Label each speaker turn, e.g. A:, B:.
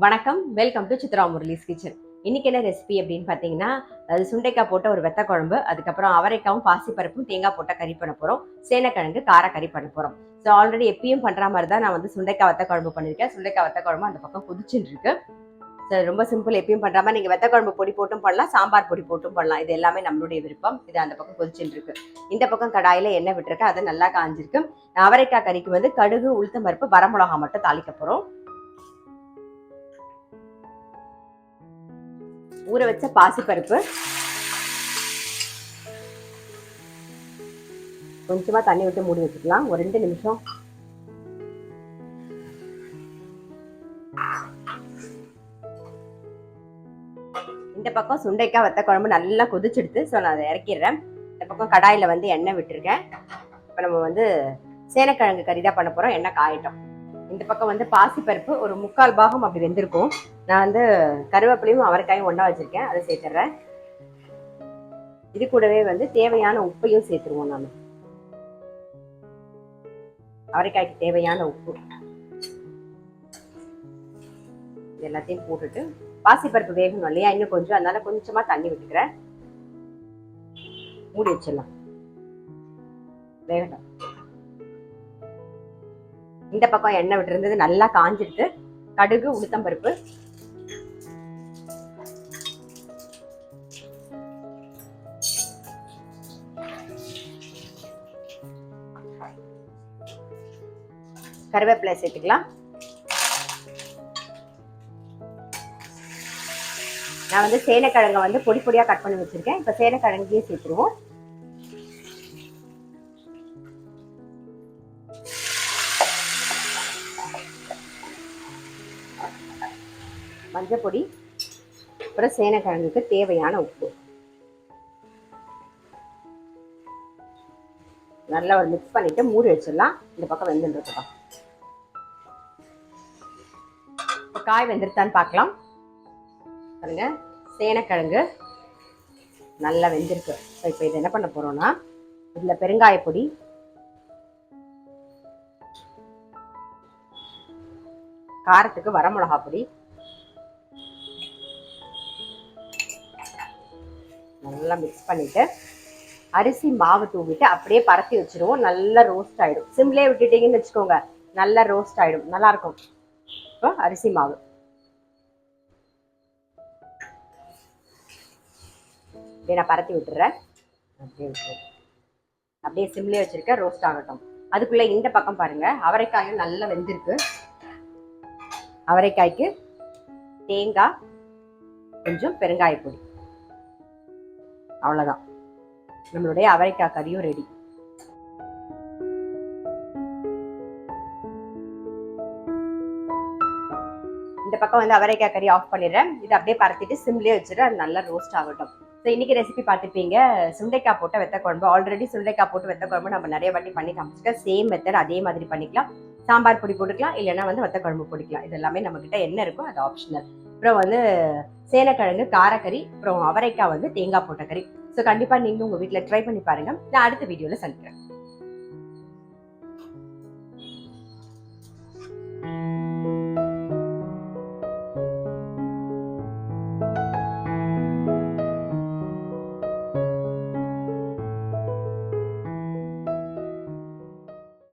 A: வணக்கம், welcome to Chitra Murali's kitchen. இன்னைக்கு என்ன ரெசிபி அப்படின்னு பார்த்தீங்கன்னா, அது சுண்டைக்காய் போட்ட ஒரு வெத்த குழம்பு, அதுக்கப்புறம் அவரைக்காவும் பாசிப்பருப்பும் தேங்காய் போட்ட கறி பண்ண போகிறோம். சேனக்கிழங்கு கார கறி பண்ண போகிறோம். ஸோ ஆல்ரெடி எப்பயும் பண்ணுற மாதிரி தான் நான் வந்து சுண்டைக்காய் வத்த குழம்பு பண்ணியிருக்கேன். சுண்டைக்காய் வத்த குழம்பு அந்த பக்கம் கொதிச்சுட்டு இருக்கு. ஸோ ரொம்ப சிம்பிள், எப்பயும் பண்ணுற மாதிரி நீங்கள் வெத்த குழம்பு பொடி போட்டும் பண்ணலாம், சாம்பார் பொடி போட்டும் பண்ணலாம். இது எல்லாமே நம்மளுடைய விருப்பம். இது அந்த பக்கம் கொதிச்சுட்டு இருக்கு. இந்த பக்கம் கடாயில் எண்ணெய் விட்டுருக்கு, அது நல்லா காஞ்சிருக்கு. அவரைக்காய் கறிக்கு வந்து கடுகு, உளுத்தம் பருப்பு, வரமிளகா மட்டும் தாளிக்க போகிறோம். ஊற வச்ச பாசிப்பருப்பு, கொஞ்சமா தண்ணி விட்டு மூடி வச்சுக்கலாம் ஒரு 2 நிமிஷம். இந்த பக்கம் சுண்டைக்காய் வத்த குழம்பு நல்லா கொதிச்செடுத்து, ஸோ நான் அதை இறக்கிடுறேன். இந்த பக்கம் கடாயில வந்து எண்ணெய் விட்டுருக்கேன். இப்போ நம்ம வந்து சேனக்கிழங்கு கறி தான் பண்ண போறோம். எண்ணெய் காயட்டும். இந்த பக்கம் வந்து பாசிப்பருப்பு ஒரு 3/4 பாகம் அப்படி வெந்திருக்கும். நான் வந்து கருவேப்பிலையும் அவரைக்காயும் ஒன்றா வச்சிருக்கேன், அதை சேர்த்துறேன். இது கூடவே வந்து தேவையான உப்பையும் சேர்த்துருவோம். நாம அவரைக்காய்க்கு தேவையான உப்பு எல்லாத்தையும் போட்டுட்டு, பாசிப்பருப்பு வேகணும் இல்லையா, இன்னும் கொஞ்சம், அதனால கொஞ்சமா தண்ணி விட்டுக்கிறேன். மூடி வச்சிடலாம், வேகட்டும். இந்த பக்கம் எண்ணெய் விட்டு இருந்தது நல்லா காஞ்சிட்டு, கடுகு, உளுத்தம் பருப்பு, கருவேப்பிலை சேர்த்துக்கலாம். நான் வந்து சேனக்கிழங்க வந்து பொடி பொடியா கட் பண்ணி வச்சிருக்கேன். இப்ப சேனக்கிழங்கையும் சேர்த்துருவோம். மஞ்சள் பொடி, அப்புறம் சேனக்கிழங்குக்கு தேவையான உப்பு நல்லா ஒரு மிக்ஸ் பண்ணிட்டு மூடி வச்சிடலாம். இந்த பக்கம் வெந்துருக்கா, காய் வெந்திருத்தான்னு பார்க்கலாம். பாருங்க, சேனக்கிழங்கு நல்லா வெந்திருக்கு. இப்போ இது என்ன பண்ண போறோம்னா, இதுல பெருங்காய பொடி, காரத்துக்கு வரமிளகா பொடி, நல்லா மிக்ஸ் பண்ணிட்டு அரிசி மாவு தூவிட்டு அப்படியே பரத்தி வச்சிருவோம். நல்லா ரோஸ்ட் ஆயிடும். சிம்லே விட்டுட்டீங்கன்னு வச்சுக்கோங்க, நல்லா ரோஸ்ட் ஆயிடும், நல்லா இருக்கும். இப்போ அரிசி மாவு அப்படியே நான் பரத்தி விட்டுறேன். அப்படியே சிம்லே வச்சிருக்கேன், ரோஸ்ட் ஆகட்டும். அதுக்குள்ள இந்த பக்கம் பாருங்க, அவரைக்காயும் நல்லா வெந்திருக்கு. அவரைக்காய்க்கு தேங்காய், கொஞ்சம் பெருங்காய பொடி, அவ்வளவுதான். நம்மளுடைய அவரைக்காய் கறியும் ரெடி. இந்த பக்கம் வந்து அவரைக்காய் கறி ஆஃப் பண்ணிடுறேன். இது அப்படியே பரத்திட்டு சிம்லேயே வச்சுட்டு அது நல்லா ரோஸ்ட் ஆகட்டும். ஸோ இன்னைக்கு ரெசிபி பார்த்துப்பீங்க, சுண்டைக்காய் போட்ட வெத்த குழம்பு. ஆல்ரெடி சுண்டைக்காய் போட்டு வெத்த குழம்பு நம்ம நிறைய வாட்டி பண்ணி காமிச்சிருக்கேன். சேம் மெத்தட், அதே மாதிரி பண்ணிக்கலாம். சாம்பார் பொடி போட்டுக்கலாம், இல்லைன்னா வந்து வெத்த குழம்பு போட்டுக்கலாம். இது எல்லாமே நம்ம கிட்ட என்ன இருக்கோ அது ஆப்ஷனல். அப்புறம் வந்து சேனக்கிழங்கு காரக்கறி, அப்புறம் அவரைக்காய் வந்து தேங்காய் போட்ட கறி. ஸோ கண்டிப்பாக நீங்கள் உங்கள் வீட்டில் ட்ரை பண்ணி பாருங்கள். நான் அடுத்த வீடியோவில் சந்திக்கிறேன்.